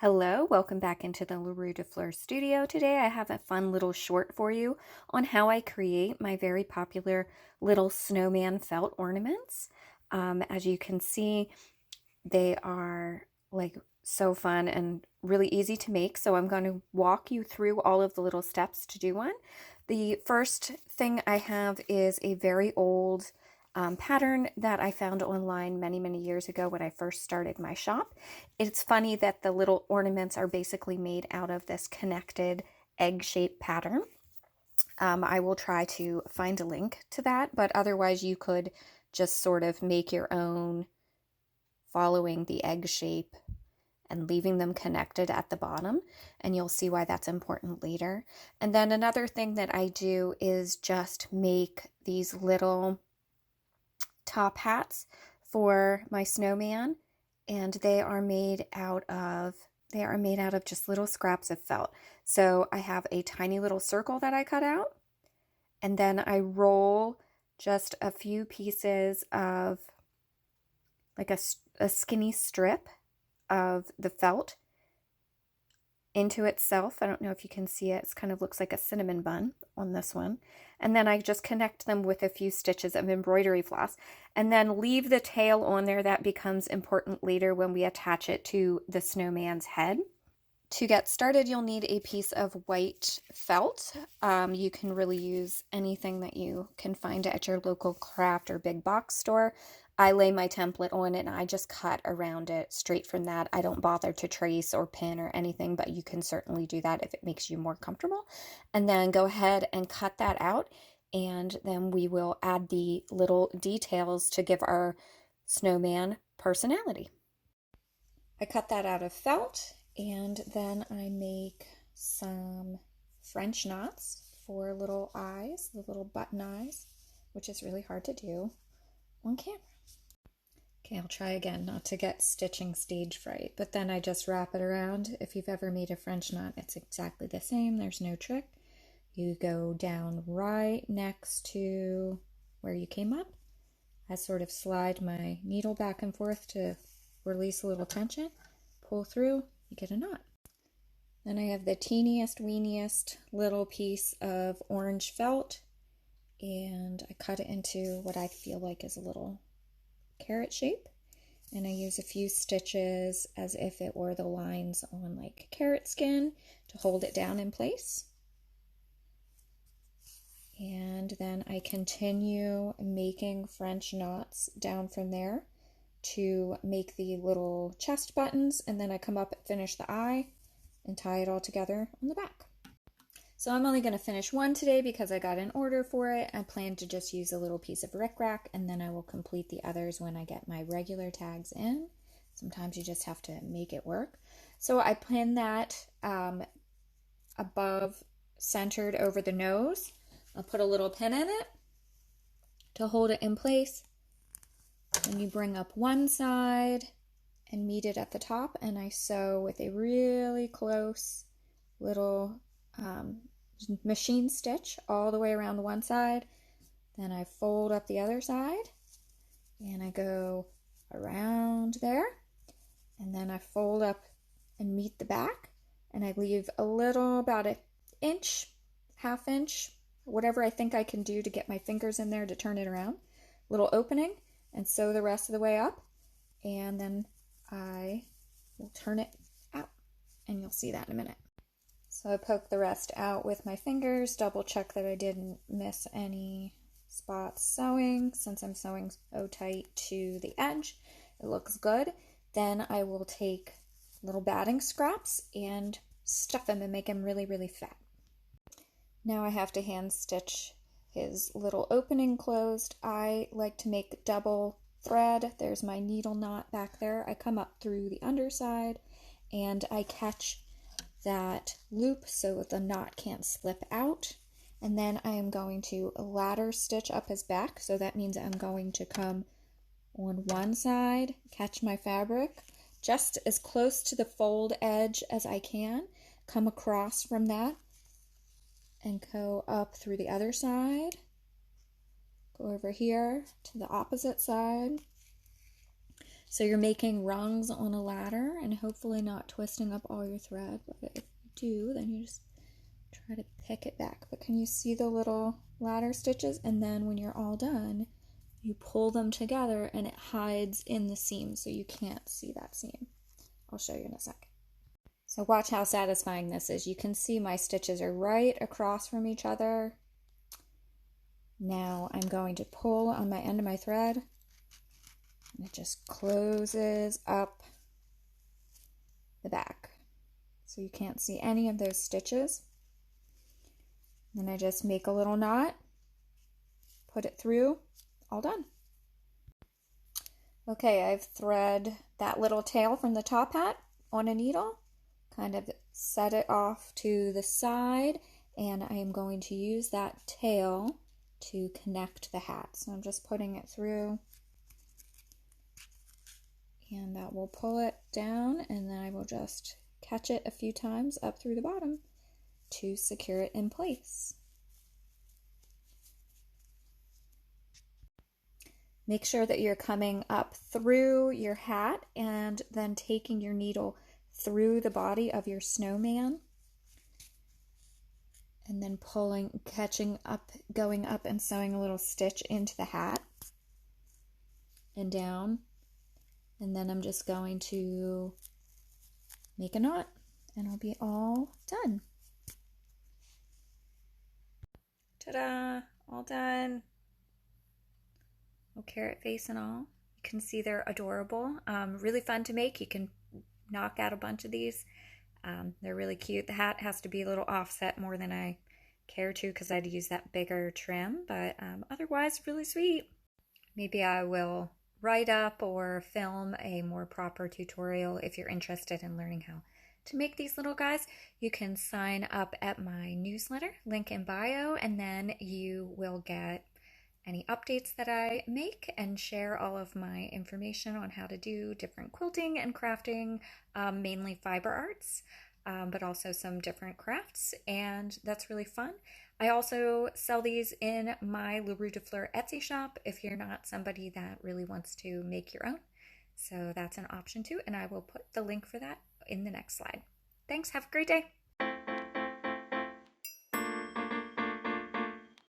Hello, welcome back into the LaRue de Fleur studio. Today I have a fun little short for you on how I create my very popular little snowman felt ornaments. As you can see, they are like so fun and really easy to make. So I'm going to walk you through all of the little steps to do one. The first thing I have is a very old pattern that I found online many years ago when I first started my shop. It's funny that the little ornaments are basically made out of this connected egg-shaped pattern. I will try to find a link to that, but otherwise you could just sort of make your own following the egg shape and leaving them connected at the bottom, and you'll see why that's important later. And then another thing that I do is just make these little top hats for my snowman, and they are made out of just little scraps of felt. So I have a tiny little circle that I cut out, and then I roll just a few pieces of like a skinny strip of the felt into itself. I don't know if you can see it. It kind of looks like a cinnamon bun on this one. And then I just connect them with a few stitches of embroidery floss and then leave the tail on there. That becomes important later when we attach it to the snowman's head. To get started, you'll need a piece of white felt. You can really use anything that you can find at your local craft or big box store. I lay my template on it and I just cut around it straight from that. I don't bother to trace or pin or anything, but you can certainly do that if it makes you more comfortable. And then go ahead and cut that out, and then we will add the little details to give our snowman personality. I cut that out of felt, and then I make some French knots for little eyes, the little button eyes, which is really hard to do on camera. Okay, I'll try again not to get stitching stage fright, but then I just wrap it around. If you've ever made a French knot, it's exactly the same. There's no trick. You go down right next to where you came up. I sort of slide my needle back and forth to release a little tension, pull through, you get a knot. Then I have the teeniest, weeniest little piece of orange felt, and I cut it into what I feel like is a little carrot shape, and I use a few stitches as if it were the lines on like carrot skin to hold it down in place. And then I continue making French knots down from there to make the little chest buttons, and then I come up and finish the eye and tie it all together on the back. So I'm only going to finish one today because I got an order for it. I plan to just use a little piece of rickrack, and then I will complete the others when I get my regular tags in. Sometimes you just have to make it work. So I pin that above, centered over the nose. I'll put a little pin in it to hold it in place. Then you bring up one side and meet it at the top, and I sew with a really close little machine stitch all the way around the one side. Then I fold up the other side and I go around there, and then I fold up and meet the back, and I leave a little, about an inch, half inch, whatever I think I can do to get my fingers in there to turn it around, little opening, and sew the rest of the way up, and then I will turn it out, and you'll see that in a minute. So I poke the rest out with my fingers, double check that I didn't miss any spots sewing. Since I'm sewing so tight to the edge, it looks good. Then I will take little batting scraps and stuff them and make them really fat. Now I have to hand stitch his little opening closed. I like to make double thread. There's my needle knot back there. I come up through the underside and I catch that loop so the knot can't slip out, and then I am going to ladder stitch up his back. So that means I'm going to come on one side, catch my fabric just as close to the fold edge as I can, come across from that and go up through the other side, go over here to the opposite side, So you're making rungs on a ladder and hopefully not twisting up all your thread, but if you do, then you just try to pick it back. But can you see the little ladder stitches? And then when you're all done, you pull them together and it hides in the seam so you can't see that seam. I'll show you in a second. So watch how satisfying this is. You can see my stitches are right across from each other. Now I'm going to pull on my end of my thread and it just closes up the back. So you can't see any of those stitches. Then I just make a little knot, put it through, all done. Okay, I've thread that little tail from the top hat on a needle, kind of set it off to the side, and I am going to use that tail to connect the hat. So I'm just putting it through, and that will pull it down, and then I will just catch it a few times up through the bottom to secure it in place. Make sure that you're coming up through your hat and then taking your needle through the body of your snowman and then pulling, catching up, going up and sewing a little stitch into the hat and down. And then I'm just going to make a knot and I'll be all done. Ta-da! All done. Little carrot face and all. You can see they're adorable. Really fun to make. You can knock out a bunch of these. They're really cute. The hat has to be a little offset more than I care to because I'd use that bigger trim, but otherwise really sweet. Maybe I will write up or film a more proper tutorial if you're interested in learning how to make these little guys. You can sign up at my newsletter, link in bio, and then you will get any updates that I make and share all of my information on how to do different quilting and crafting, mainly fiber arts, but also some different crafts, and that's really fun. I also sell these in my Le Rouge de Fleur Etsy shop if you're not somebody that really wants to make your own. So that's an option too, and I will put the link for that in the next slide. Thanks, have a great day.